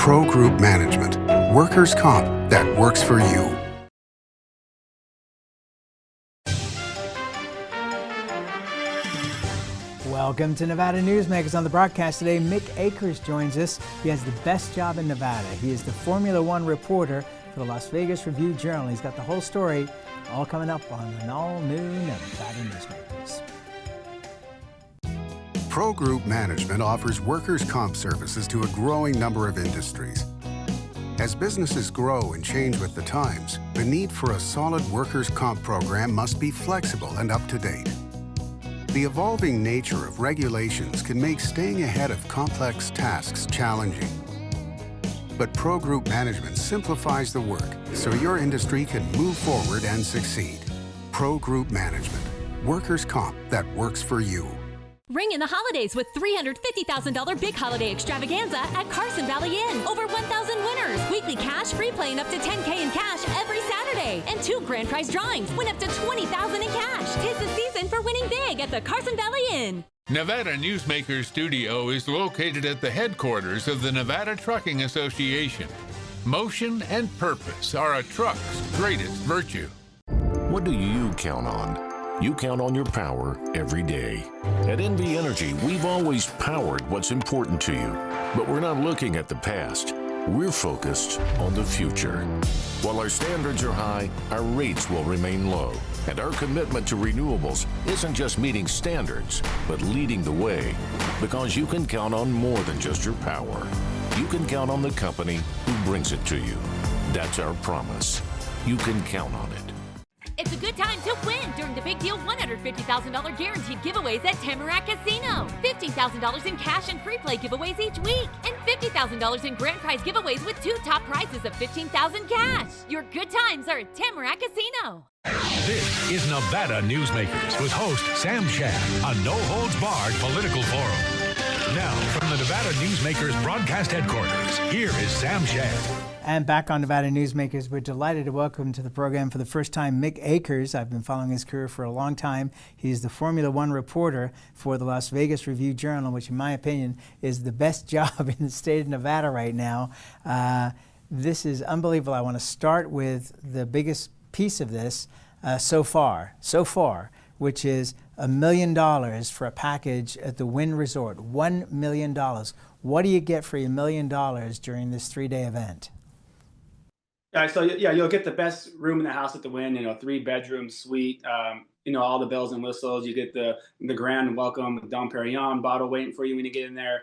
Pro Group Management, workers' comp that works for you. Welcome to Nevada Newsmakers. On the broadcast today, Mick Akers joins us. He has the best job in Nevada. He is the Formula One reporter for the Las Vegas Review-Journal. He's got the whole story all coming up on an all-new Nevada Newsmakers. Pro Group Management offers workers' comp services to a growing number of industries. As businesses grow and change with the times, the need for a solid workers' comp program must be flexible and up-to-date. The evolving nature of regulations can make staying ahead of complex tasks challenging. But Pro Group Management simplifies the work so your industry can move forward and succeed. Pro Group Management, workers' comp that works for you. Ring in the holidays with $350,000 big holiday extravaganza at Carson Valley Inn. Over 1,000 winners. Weekly cash, free play, and up to $10K in cash every Saturday. And 2 grand prize drawings. Win up to $20,000 in cash. 'Tis the season for winning big at the Carson Valley Inn. Nevada Newsmakers Studio is located at the headquarters of the Nevada Trucking Association. Motion and purpose are a truck's greatest virtue. What do you count on? You count on your power every day. At NV Energy, we've always powered what's important to you, but we're not looking at the past. We're focused on the future. While our standards are high, our rates will remain low. And our commitment to renewables isn't just meeting standards, but leading the way. Because you can count on more than just your power. You can count on the company who brings it to you. That's our promise. You can count on it. It's a good time to win during the Big Deal $150,000 guaranteed giveaways at Tamarack Casino. $50,000 in cash and free play giveaways each week. And $50,000 in grand prize giveaways with 2 top prizes of $15,000 cash. Your good times are at Tamarack Casino. This is Nevada Newsmakers with host Sam Shad, a no-holds-barred political forum. Now, from the Nevada Newsmakers broadcast headquarters, here is Sam Shad. And back on Nevada Newsmakers, we're delighted to welcome to the program for the first time Mick Akers. I've been following his career for a long time. He's the Formula One reporter for the Las Vegas Review-Journal, which in my opinion is the best job in the state of Nevada right now. This is unbelievable. I want to start with the biggest piece of this so far, which is $1 million for a package at the Wynn Resort. $1 million. What do you get for $1 million during this 3-day event? So you'll get the best room in the house at the Wynn, 3-bedroom suite, all the bells and whistles. You get the grand welcome Dom Perignon bottle waiting for you when you get in there.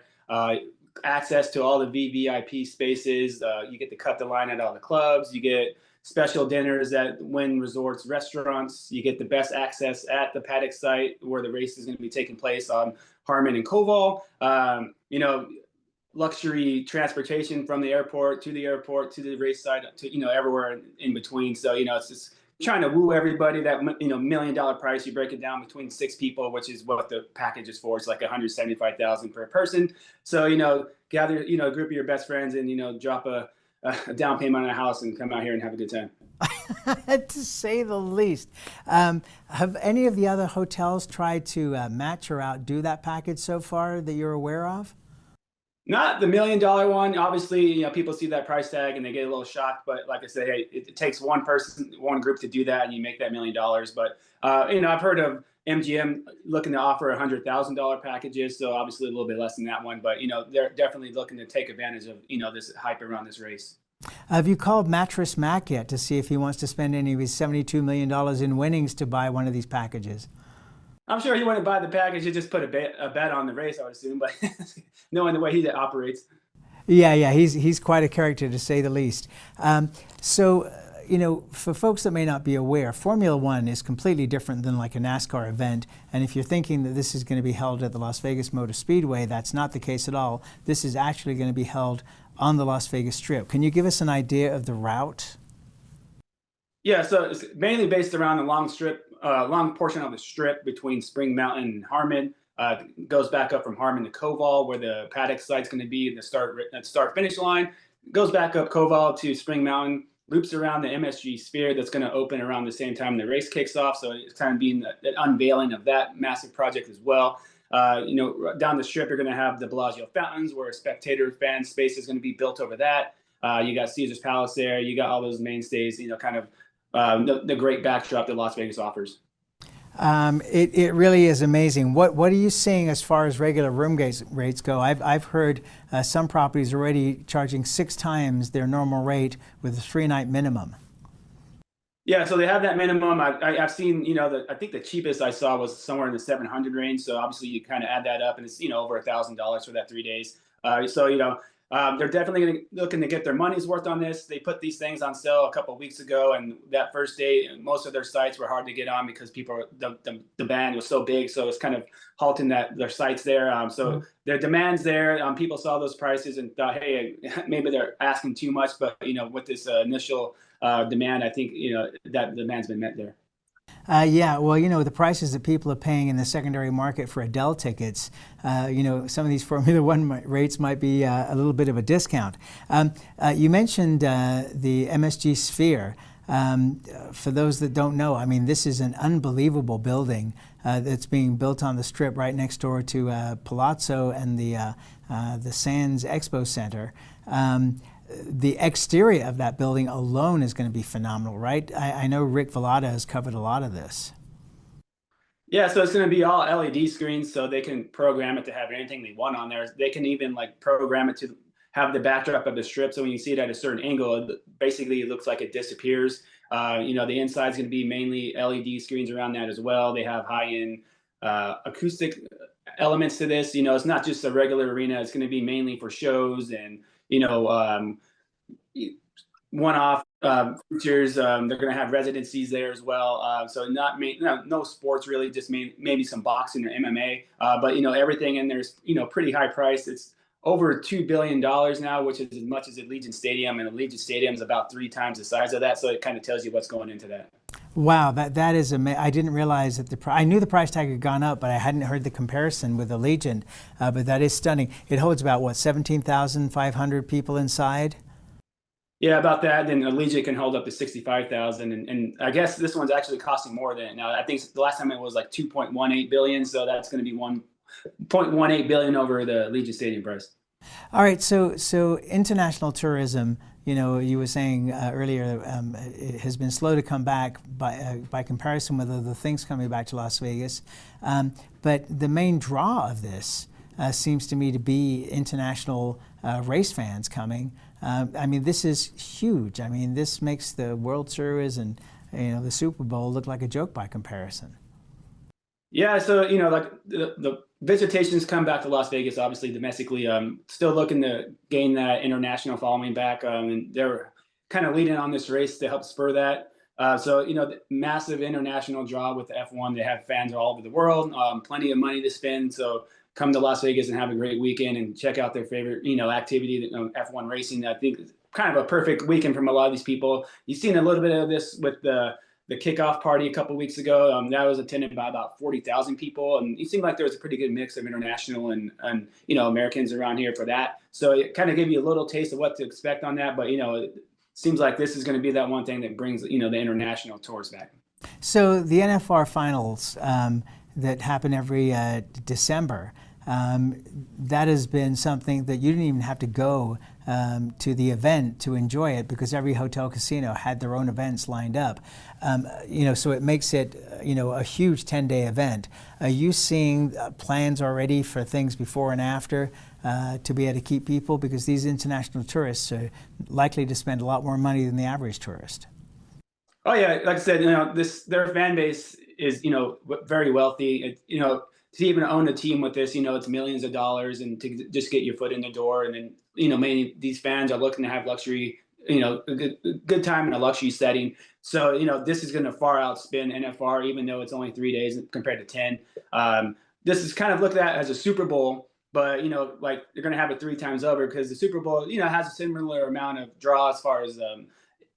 Access to all the VVIP spaces. You get to cut the line at all the clubs. You get special dinners at Wynn Resorts restaurants. You get the best access at the paddock site where the race is going to be taking place on Harmon and Koval. Luxury transportation from the airport to the race site to everywhere in between. So it's just trying to woo everybody. That $1 million price, you break it down between 6 people, which is what the package is for. It's like $175,000 per person. So gather a group of your best friends and drop a down payment on a house and come out here and have a good time. To say the least. Have any of the other hotels tried to match or outdo that package so far that you're aware of? Not the $1 million one. Obviously, people see that price tag and they get a little shocked. But like I say, hey, it takes one person, one group to do that, and you make that $1 million. But I've heard of MGM looking to offer $100,000 packages, so obviously a little bit less than that one. But they're definitely looking to take advantage of this hype around this race. Have you called Mattress Mac yet to see if he wants to spend any of his $72 million in winnings to buy one of these packages? I'm sure he wouldn't buy the package. He just put a bet on the race, I would assume, but knowing the way he operates. Yeah, he's quite a character to say the least. For folks that may not be aware, Formula One is completely different than like a NASCAR event. And if you're thinking that this is going to be held at the Las Vegas Motor Speedway, that's not the case at all. This is actually going to be held on the Las Vegas Strip. Can you give us an idea of the route? Yeah, so it's mainly based around the long portion of the strip between Spring Mountain and Harmon. Goes back up from Harmon to Koval, where the paddock site's going to be, the start-finish line. Goes back up Koval to Spring Mountain, loops around the MSG Sphere that's going to open around the same time the race kicks off. So it's kind of being the unveiling of that massive project as well. Down the strip, you're going to have the Bellagio fountains, where a spectator fan space is going to be built over that. You got Caesar's Palace there. You got all those mainstays. Kind of the great backdrop that Las Vegas offers. It really is amazing. What are you seeing as far as regular room rates go? I've heard some properties already charging 6 times their normal rate with a 3-night minimum. Yeah, so they have that minimum. I've seen, I think the cheapest I saw was somewhere in the 700 range. So obviously you kind of add that up, and it's over $1,000 for that 3 days. They're definitely looking to get their money's worth on this. They put these things on sale a couple of weeks ago, and that first day, most of their sites were hard to get on because the band was so big, so it's kind of halting their sites there. Their demand's there. People saw those prices and thought, hey, maybe they're asking too much, but with this initial demand, I think that demand's been met there. Yeah, well, the prices that people are paying in the secondary market for Adele tickets, some of these Formula One rates might be a little bit of a discount. You mentioned the MSG Sphere. For those that don't know, I mean, this is an unbelievable building that's being built on the Strip right next door to Palazzo and the Sands Expo Center. The exterior of that building alone is going to be phenomenal, right? I know Rick Vallada has covered a lot of this. Yeah, so it's going to be all LED screens, so they can program it to have anything they want on there. They can even program it to have the backdrop of the Strip, so when you see it at a certain angle, basically it looks like it disappears. The inside is going to be mainly LED screens around that as well. They have high-end acoustic elements to this. It's not just a regular arena. It's going to be mainly for shows and one-off features. They're going to have residencies there as well. So no sports really, just maybe some boxing or MMA. But everything in there is pretty high priced. It's over $2 billion now, which is as much as Allegiant Stadium, and Allegiant Stadium is about 3 times the size of that. So it kind of tells you what's going into that. Wow, that is amazing. I didn't realize that I knew the price tag had gone up, but I hadn't heard the comparison with Allegiant. But that is stunning. It holds about 17,500 people inside. Yeah, about that. Then Allegiant can hold up to 65,000, and I guess this one's actually costing more than it now. I think the last time it was 2.18 billion, so that's going to be 1.18 billion over the Allegiant Stadium price. All right, so international tourism, you were saying earlier, it has been slow to come back by comparison with other things coming back to Las Vegas. But the main draw of this seems to me to be international race fans coming. I mean, this is huge. I mean, this makes the World Series and the Super Bowl look like a joke by comparison. Yeah, so the visitations come back to Las Vegas, obviously domestically. Still looking to gain that international following back, and they're kind of leading on this race to help spur that. The massive international draw with the F1. They have fans all over the world, plenty of money to spend. So come to Las Vegas and have a great weekend and check out their favorite activity, F1 racing. I think it's kind of a perfect weekend from a lot of these people. You've seen a little bit of this with the kickoff party a couple of weeks ago. That was attended by about 40,000 people, and it seemed like there was a pretty good mix of international and Americans around here for that. So it kind of gave you a little taste of what to expect on that. But it seems like this is going to be that one thing that brings the international tours back. So the NFR finals that happen every December. That has been something that you didn't even have to go to the event to enjoy it, because every hotel casino had their own events lined up. So it makes it a huge 10-day event. Are you seeing plans already for things before and after to be able to keep people, because these international tourists are likely to spend a lot more money than the average tourist? Oh yeah, like I said, their fan base is very wealthy. To even own a team with this, it's millions of dollars, and to just get your foot in the door. And then, many these fans are looking to have luxury, a good time in a luxury setting. So, this is going to far outspend NFR, even though it's only 3 days compared to 10. This is kind of looked at as a Super Bowl, but, they're going to have it 3 times over, because the Super Bowl, has a similar amount of draw as far as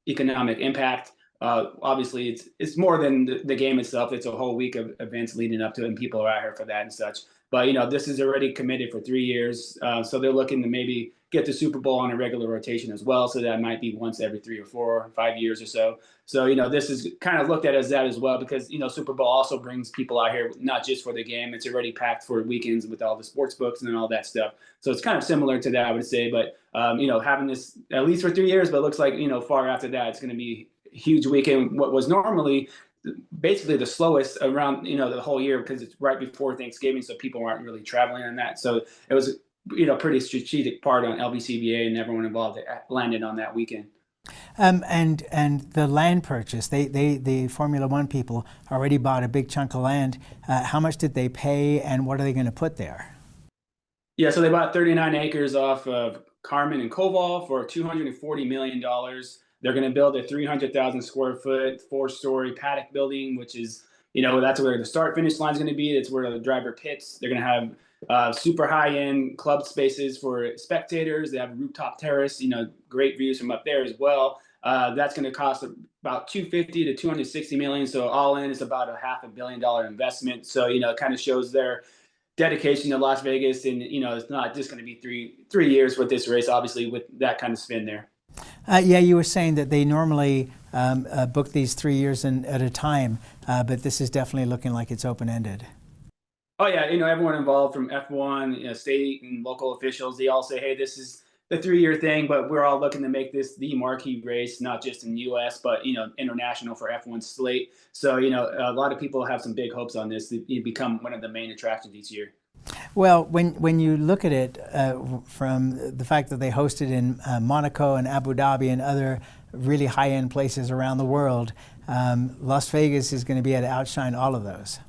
economic impact. Obviously, it's more than the game itself. It's a whole week of events leading up to it, and people are out here for that and such. But, this is already committed for 3 years. So they're looking to maybe get the Super Bowl on a regular rotation as well. So that might be once every 3 or 4 or 5 years or so. So, this is kind of looked at as that as well, because, Super Bowl also brings people out here, not just for the game. It's already packed for weekends with all the sports books and all that stuff. So it's kind of similar to that, I would say. But, having this at least for 3 years, but it looks like, far after that, it's going to be a huge weekend. What was normally basically the slowest around, the whole year, because it's right before Thanksgiving. So people aren't really traveling on that. So it was, pretty strategic part on LBCBA, and everyone involved landed on that weekend. And the land purchase, the Formula One people already bought a big chunk of land. How much did they pay, and what are they going to put there? Yeah, so they bought 39 acres off of Carmen and Koval for $240 million. They're going to build a 300,000 square foot, 4-story paddock building, which is, that's where the start finish line is going to be. It's where the driver pits. They're going to have super high-end club spaces for spectators. They have a rooftop terrace, great views from up there as well. That's going to cost about $250 to $260 million. So all in, it's about a $500 million investment. So, it kind of shows their dedication to Las Vegas. And, it's not just going to be three years with this race, obviously, with that kind of spin there. Yeah, you were saying that they normally book these 3 years at a time, but this is definitely looking like it's open-ended. Oh, yeah. Everyone involved from F1, state and local officials, they all say, hey, this is the 3-year thing, but we're all looking to make this the marquee race, not just in the U.S., but, international for F1 slate. So, a lot of people have some big hopes on this to become one of the main attractions each year. Well, when you look at it from the fact that they hosted in Monaco and Abu Dhabi and other really high-end places around the world, Las Vegas is going to be able to outshine all of those.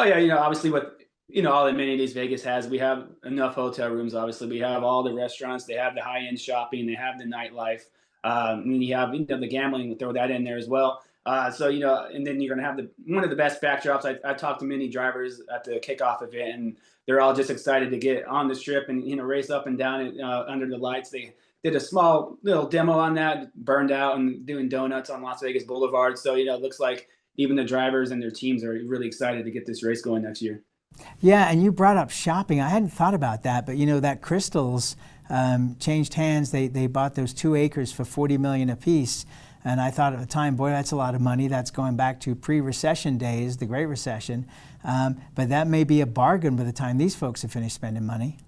Oh, yeah, obviously with, all the amenities Vegas has, we have enough hotel rooms, obviously. We have all the restaurants. They have the high-end shopping. They have the nightlife. And then you have, the gambling, throw that in there as well. So, and then you're going to have one of the best backdrops. I talked to many drivers at the kickoff event, and they're all just excited to get on the strip and, race up and down it under the lights. They did a small little demo on that, burned out and doing donuts on Las Vegas Boulevard. So, it looks like even the drivers and their teams are really excited to get this race going next year. Yeah, and you brought up shopping. I hadn't thought about that, but that Crystals changed hands. They bought those 2 acres for $40 million apiece. And I thought at the time, boy, that's a lot of money. That's going back to pre-recession days, the Great Recession. But that may be a bargain by the time these folks have finished spending money.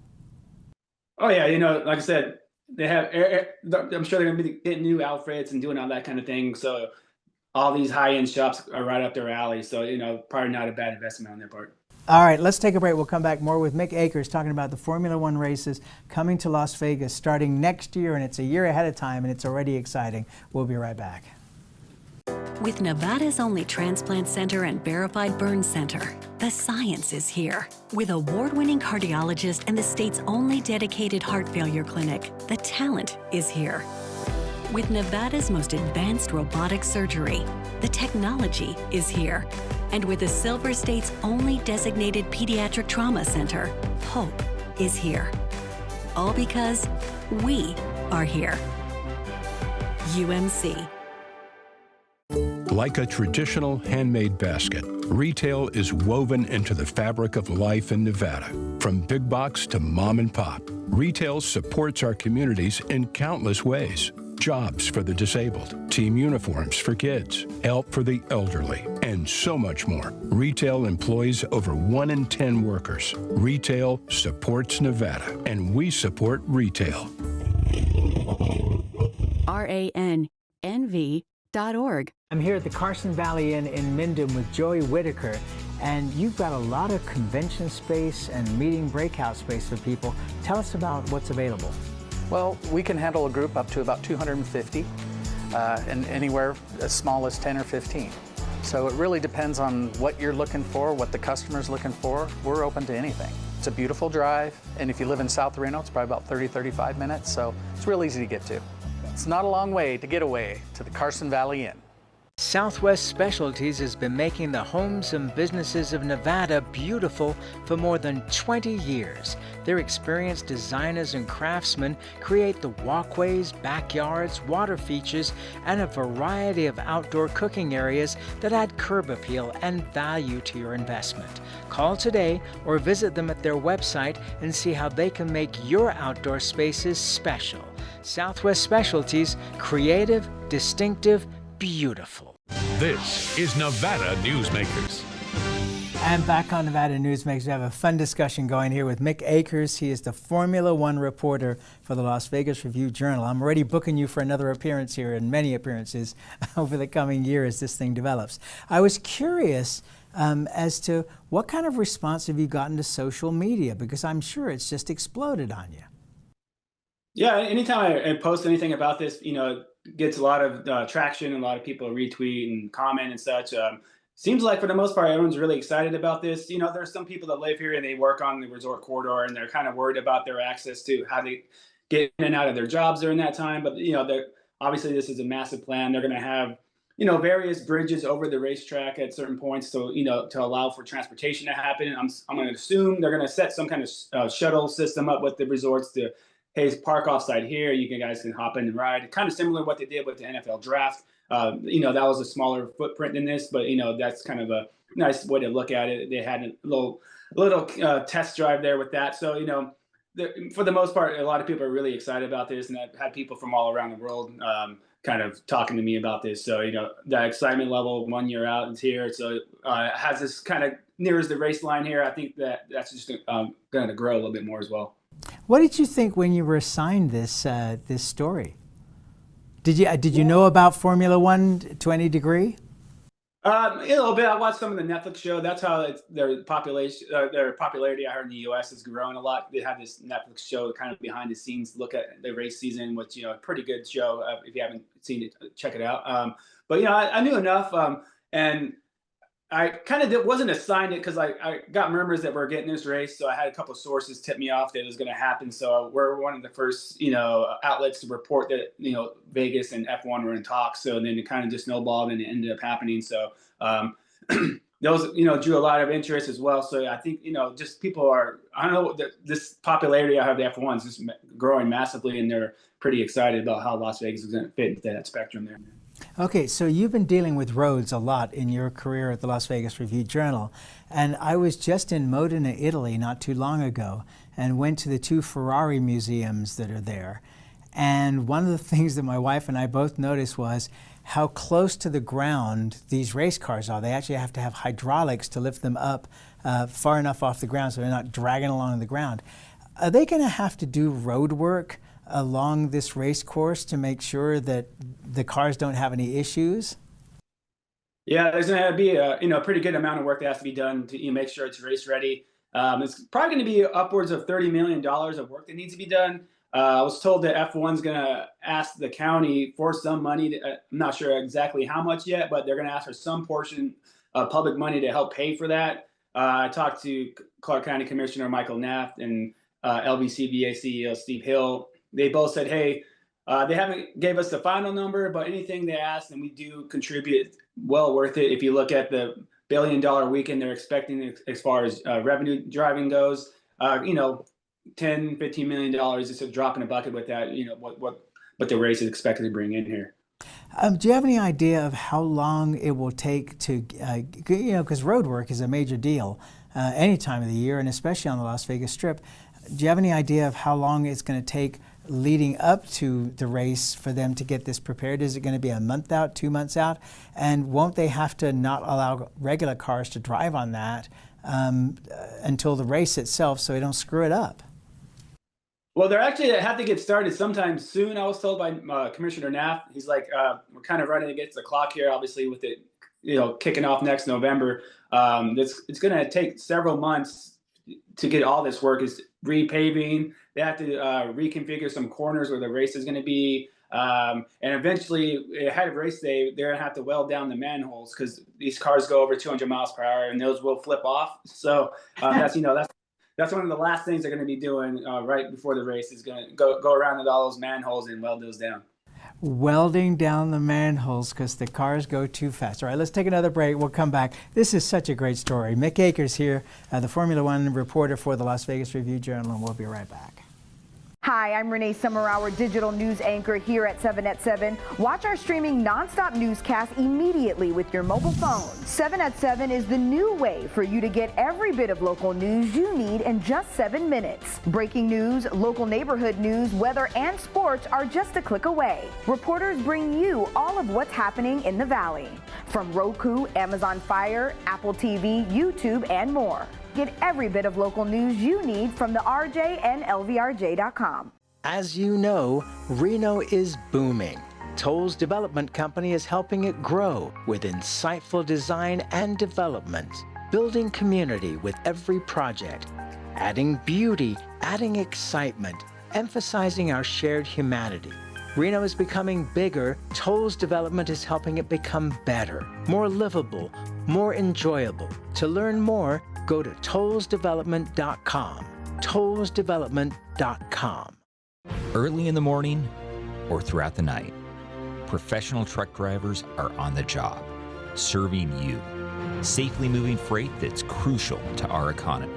Oh, yeah. Like I said, they have, I'm sure they're going to be getting new outfits and doing all that kind of thing. So all these high-end shops are right up their alley. So, probably not a bad investment on their part. All right, let's take a break. We'll come back more with Mick Akers talking about the Formula One races coming to Las Vegas starting next year, and it's a year ahead of time, and it's already exciting. We'll be right back. With Nevada's only transplant center and verified burn center, the science is here. With award-winning cardiologist and the state's only dedicated heart failure clinic, the talent is here. With Nevada's most advanced robotic surgery, the technology is here. And with the Silver State's only designated pediatric trauma center, hope is here. All because we are here. UMC. Like a traditional handmade basket, retail is woven into the fabric of life in Nevada. From big box to mom and pop, retail supports our communities in countless ways. Jobs for the disabled, team uniforms for kids, help for the elderly, and so much more. Retail employs over 1 in 10 workers. Retail supports Nevada, and we support retail. RANNV.org. I'm here at the Carson Valley Inn in Minden with Joey Whitaker, and you've got a lot of convention space and meeting breakout space for people. Tell us about what's available. Well, we can handle a group up to about 250, and anywhere as small as 10 or 15. So it really depends on what you're looking for, what the customer's looking for. We're open to anything. It's a beautiful drive, and if you live in South Reno, it's probably about 30-35 minutes, so it's real easy to get to. It's not a long way to get away to the Carson Valley Inn. Southwest Specialties has been making the homes and businesses of Nevada beautiful for more than 20 years. Their experienced designers and craftsmen create the walkways, backyards, water features, and a variety of outdoor cooking areas that add curb appeal and value to your investment. Call today or visit them at their website and see how they can make your outdoor spaces special. Southwest Specialties, creative, distinctive, beautiful. This is Nevada Newsmakers. And back on Nevada Newsmakers, we have a fun discussion going here with Mick Akers. He is the Formula One reporter for the Las Vegas Review-Journal. I'm already booking you for another appearance here and many appearances over the coming year as this thing develops. I was curious as to what kind of response have you gotten to social media, because I'm sure it's just exploded on you. Yeah, anytime I post anything about this, gets a lot of traction, and a lot of people retweet and comment and such. Seems like for the most part, everyone's really excited about this. There's some people that live here and they work on the resort corridor, and they're kind of worried about their access to how they get in and out of their jobs during that time. But obviously this is a massive plan. They're going to have various bridges over the racetrack at certain points, so to allow for transportation to happen. I'm going to assume they're going to set some kind of shuttle system up with the resorts to, hey, park offsite here. You guys can hop in and ride. Kind of similar to what they did with the NFL draft. That was a smaller footprint than this, but that's kind of a nice way to look at it. They had a little test drive there with that. So for the most part, a lot of people are really excited about this, and I've had people from all around the world kind of talking to me about this. So that excitement level 1 year out is here. So it has this kind of nears the race line here. I think that's just going to grow a little bit more as well. What did you think when you were assigned this this story? Did you know about Formula One to any degree? A little bit. I watched some of the Netflix show. That's how their popularity I heard in the U.S. is growing a lot. They have this Netflix show, kind of behind the scenes look at the race season, which a pretty good show. If you haven't seen it, check it out. But I knew enough, and I kind of wasn't assigned it because I got murmurs that we're getting this race, so I had a couple of sources tip me off that it was going to happen. So we're one of the first outlets to report that Vegas and F1 were in talks. So then it kind of just snowballed and it ended up happening. So those drew a lot of interest as well. So I think just people are, I don't know, this popularity I have the F1 is just growing massively, and they're pretty excited about how Las Vegas is going to fit into that spectrum there. Okay, so you've been dealing with roads a lot in your career at the Las Vegas Review-Journal, and I was just in Modena, Italy not too long ago, and went to the 2 Ferrari museums that are there. And one of the things that my wife and I both noticed was how close to the ground these race cars are. They actually have to have hydraulics to lift them up far enough off the ground so they're not dragging along the ground. Are they going to have to do road work along this race course to make sure that the cars don't have any issues? Yeah, there's going to be a pretty good amount of work that has to be done to make sure it's race ready. It's probably going to be upwards of $30 million of work that needs to be done. I was told that F1's going to ask the county for some money. I'm not sure exactly how much yet, but they're going to ask for some portion of public money to help pay for that. I talked to Clark County Commissioner Michael Naft and LVCVA CEO Steve Hill. They both said, hey, they haven't gave us the final number, but anything they asked, and we do contribute, well worth it. If you look at the $1 billion weekend they're expecting as far as revenue driving goes, $10, $15 million is a drop in a bucket with that, what the race is expected to bring in here. Do you have any idea of how long it will take to, because road work is a major deal any time of the year, and especially on the Las Vegas Strip. Do you have any idea of how long it's going to take leading up to the race for them to get this prepared? Is it going to be a month out, 2 months out? And won't they have to not allow regular cars to drive on that until the race itself so they don't screw it up? Well, they're actually have to get started sometime soon. I was told by Commissioner Naft. He's like, we're kind of running against the clock here, obviously, with it, kicking off next November. It's going to take several months to get all this work. Is repaving. They have to reconfigure some corners where the race is going to be. And eventually, ahead of race day, they're going to have to weld down the manholes because these cars go over 200 miles per hour and those will flip off. So that's one of the last things they're going to be doing right before the race is going to go around with all those manholes and weld those down. welding down the manholes because the cars go too fast. All right, let's take another break. We'll come back. This is such a great story. Mick Akers here, the Formula One reporter for the Las Vegas Review-Journal, and we'll be right back. Hi, I'm Renee Summerauer, digital news anchor here at 7 at 7. Watch our streaming nonstop newscast immediately with your mobile phone. 7 at 7 is the new way for you to get every bit of local news you need in just 7 minutes. Breaking news, local neighborhood news, weather, and sports are just a click away. Reporters bring you all of what's happening in the Valley. From Roku, Amazon Fire, Apple TV, YouTube, and more. Get every bit of local news you need from the RJ and LVRJ.com. As you know, Reno is booming. Toll's development company is helping it grow with insightful design and development, building community with every project, adding beauty, adding excitement, emphasizing our shared humanity. Reno is becoming bigger. Toll's development is helping it become better, more livable, more enjoyable. To learn more, go to tollsdevelopment.com. tollsdevelopment.com. Early in the morning or throughout the night, professional truck drivers are on the job, serving you, safely moving freight that's crucial to our economy.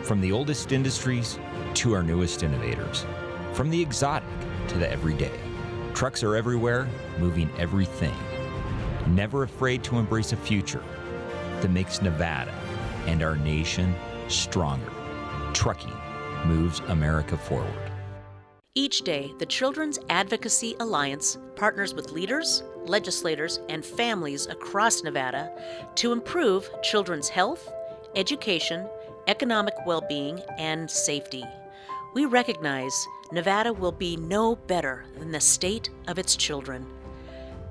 From the oldest industries to our newest innovators, from the exotic to the everyday, trucks are everywhere, moving everything. Never afraid to embrace a future that makes Nevada and our nation stronger. Trucking moves America forward. Each day, the Children's Advocacy Alliance partners with leaders, legislators, and families across Nevada to improve children's health, education, economic well-being, and safety. We recognize Nevada will be no better than the state of its children.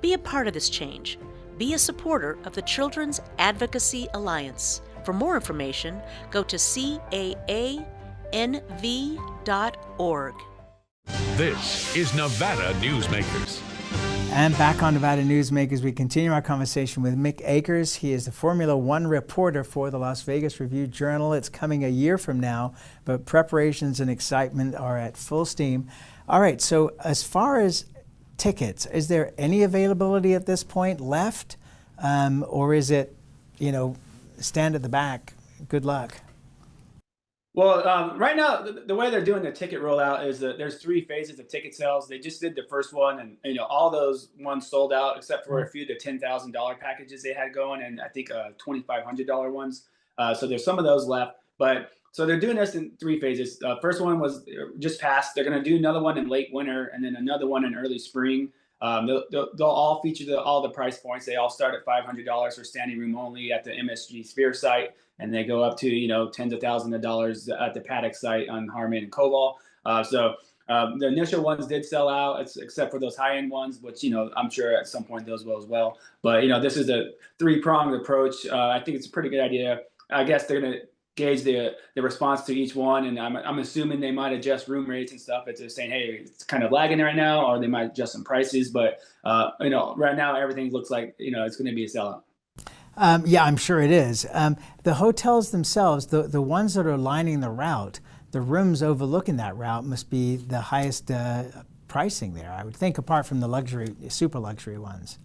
Be a part of this change. Be a supporter of the Children's Advocacy Alliance. For more information, go to caanv.org. This is Nevada Newsmakers. And back on Nevada Newsmakers, we continue our conversation with Mick Akers. He is the Formula One reporter for the Las Vegas Review-Journal. It's coming a year from now, but preparations and excitement are at full steam. All right, so as far as tickets, is there any availability at this point left? Or is it, stand at the back, good luck? Well, right now, the way they're doing the ticket rollout is that there's 3 phases of ticket sales. They just did the first one, and all those ones sold out except for a few of the $10,000 packages they had going, and I think $2,500 ones. So there's some of those left, but so they're doing this in 3 phases. First one was just passed. They're going to do another one in late winter, and then another one in early spring. They'll all feature all the price points. They all start at $500 for standing room only at the MSG Sphere site, and they go up to tens of thousands of dollars at the Paddock site on Harmon and Koval. So the initial ones did sell out, except for those high-end ones, which I'm sure at some point those will as well. But this is a 3-pronged approach. I think it's a pretty good idea. I guess they're going to gauge the response to each one, and I'm assuming they might adjust room rates and stuff. It's just saying, hey, it's kind of lagging right now, or they might adjust some prices. But right now everything looks like it's going to be a sellout. Yeah, I'm sure it is. The hotels themselves, the ones that are lining the route, the rooms overlooking that route must be the highest pricing there, I would think, apart from the super luxury ones.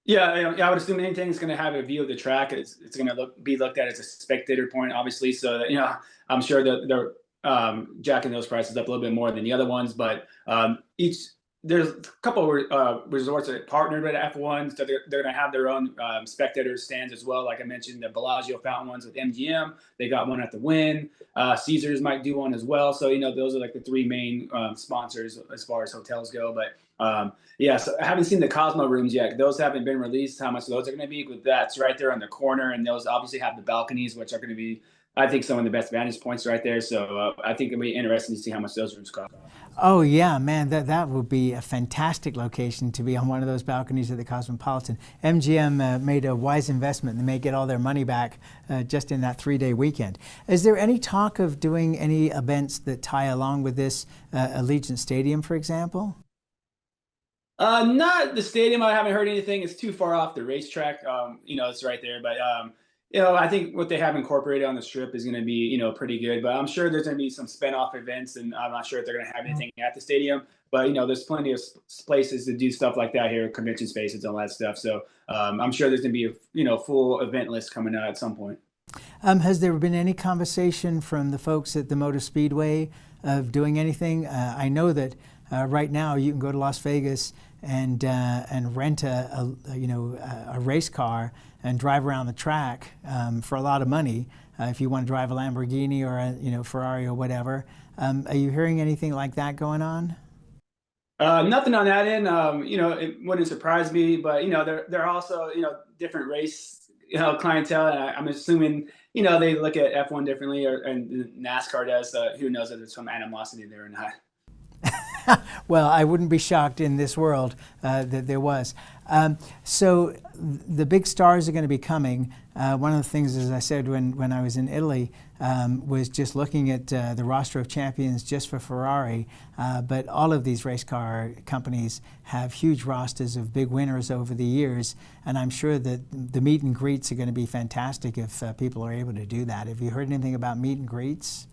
Yeah, I would assume anything that's going to have a view of the track, it's going to be looked at as a spectator point, obviously. So I'm sure that they're jacking those prices up a little bit more than the other ones. But there's a couple of resorts that partnered with F1, so they're going to have their own spectator stands as well. Like I mentioned, the Bellagio Fountain ones with MGM, they got one at the Wynn. Caesars might do one as well. So those are like the 3 main sponsors as far as hotels go. But so I haven't seen the Cosmo rooms yet. Those haven't been released. How much those are going to be? But that's right there on the corner, and those obviously have the balconies, which are going to be, I think, some of the best vantage points right there. So I think it'll be interesting to see how much those rooms cost. Oh yeah, man, that would be a fantastic location to be on one of those balconies at the Cosmopolitan. MGM made a wise investment. They may get all their money back just in that 3-day weekend. Is there any talk of doing any events that tie along with this, Allegiant Stadium, for example? Not the stadium. I haven't heard anything. It's too far off the racetrack. It's right there. But I think what they have incorporated on the strip is going to be, pretty good. But I'm sure there's going to be some spin-off events, and I'm not sure if they're going to have anything at the stadium. But there's plenty of places to do stuff like that here, convention spaces, all that stuff. So I'm sure there's going to be a full event list coming out at some point. Has there been any conversation from the folks at the Motor Speedway of doing anything? I know that right now you can go to Las Vegas and rent a race car and drive around the track for a lot of money if you want to drive a Lamborghini or a Ferrari or whatever. Are you hearing anything like that going on? Nothing on that end. It wouldn't surprise me, but there are also different race clientele, and I'm assuming they look at F1 differently, and NASCAR does. Who knows if there's some animosity there or not. Well, I wouldn't be shocked in this world that there was. So the big stars are going to be coming. One of the things, as I said when I was in Italy, was just looking at the roster of champions just for Ferrari. But all of these race car companies have huge rosters of big winners over the years. And I'm sure that the meet and greets are going to be fantastic if people are able to do that. Have you heard anything about meet and greets?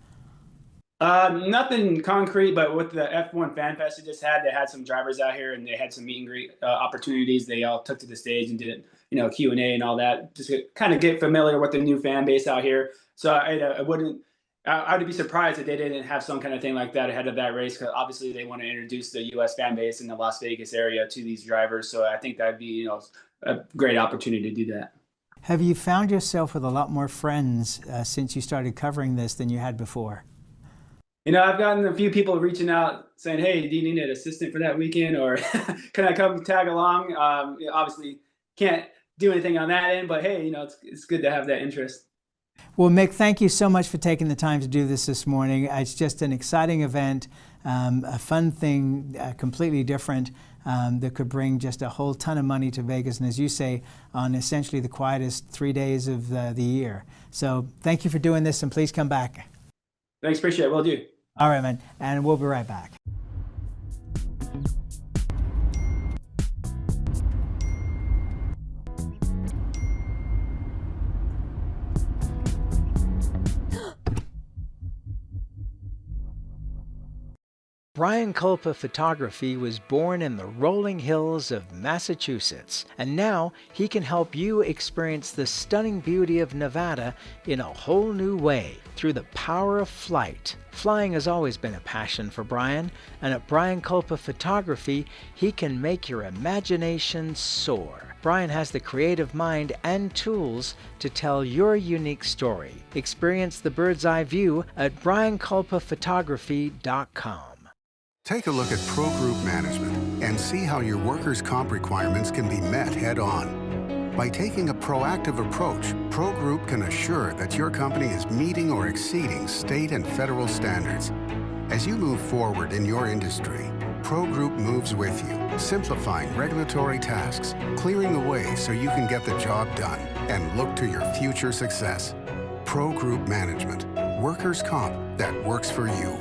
Nothing concrete, but with the F1 Fan Fest they had some drivers out here, and they had some meet and greet opportunities. They all took to the stage and did Q&A and all that, just to kind of get familiar with the new fan base out here. So I'd be surprised if they didn't have some kind of thing like that ahead of that race, because obviously they want to introduce the U.S. fan base in the Las Vegas area to these drivers. So I think that'd be a great opportunity to do that. Have you found yourself with a lot more friends since you started covering this than you had before? I've gotten a few people reaching out saying, hey, do you need an assistant for that weekend? Or can I come tag along? Obviously can't do anything on that end, but hey, it's good to have that interest. Well, Mick, thank you so much for taking the time to do this morning. It's just an exciting event, a fun thing, completely different, that could bring just a whole ton of money to Vegas. And as you say, on essentially the quietest 3 days of the year. So thank you for doing this, and please come back. Thanks, appreciate it, will do. All right, man, and we'll be right back. Brian Culpa Photography was born in the rolling hills of Massachusetts, and now he can help you experience the stunning beauty of Nevada in a whole new way through the power of flight. Flying has always been a passion for Brian, and at Brian Culpa Photography, he can make your imagination soar. Brian has the creative mind and tools to tell your unique story. Experience the bird's eye view at brianculpaphotography.com. Take a look at Pro Group Management and see how your workers' comp requirements can be met head-on. By taking a proactive approach, Pro Group can assure that your company is meeting or exceeding state and federal standards. As you move forward in your industry, Pro Group moves with you, simplifying regulatory tasks, clearing the way so you can get the job done and look to your future success. Pro Group Management, workers' comp that works for you.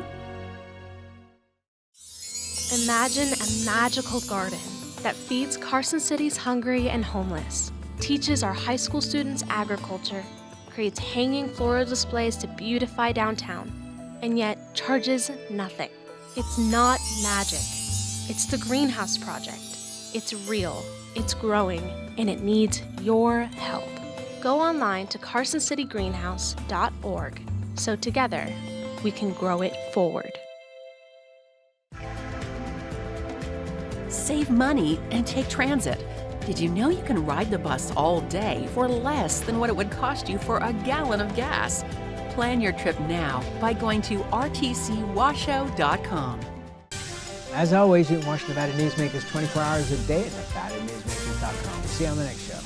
Imagine a magical garden that feeds Carson City's hungry and homeless, teaches our high school students agriculture, creates hanging floral displays to beautify downtown, and yet charges nothing. It's not magic. It's the Greenhouse Project. It's real, it's growing, and it needs your help. Go online to carsоncitygreenhouse.org so together we can grow it forward. Save money and take transit. Did you know you can ride the bus all day for less than what it would cost you for a gallon of gas? Plan your trip now by going to rtcwashoe.com. As always, you can watch Nevada Newsmakers 24 hours a day at NevadaNewsmakers.com. See you on the next show.